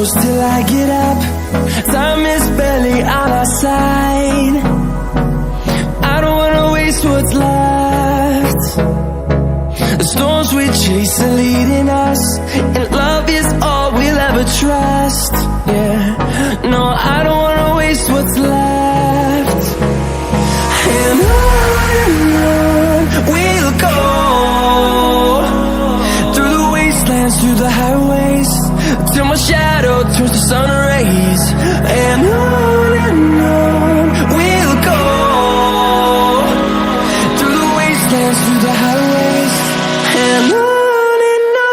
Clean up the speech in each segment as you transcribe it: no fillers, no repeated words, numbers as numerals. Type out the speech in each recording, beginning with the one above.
close till I get up. Time is barely on our side. I don't wanna waste what's left. The storms we chase are leading us, and love is all we'll ever trust. Yeah, no, I don't wanna waste what's left. And on we'll go, through the wastelands, through the highways, till my shadow turns to sun rays. And on we'll go, through the wastelands, through the highways, and on we'll go.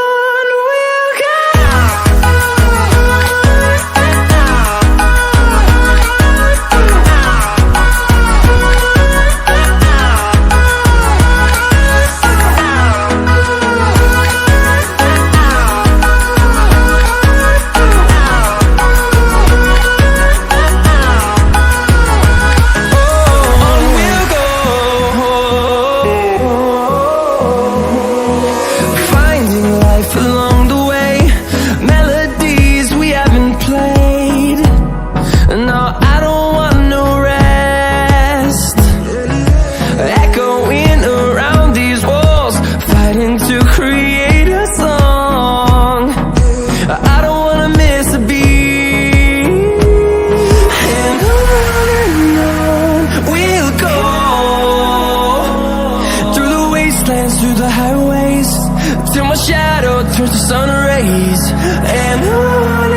Through the highways, till my shadow turns to sun rays. And on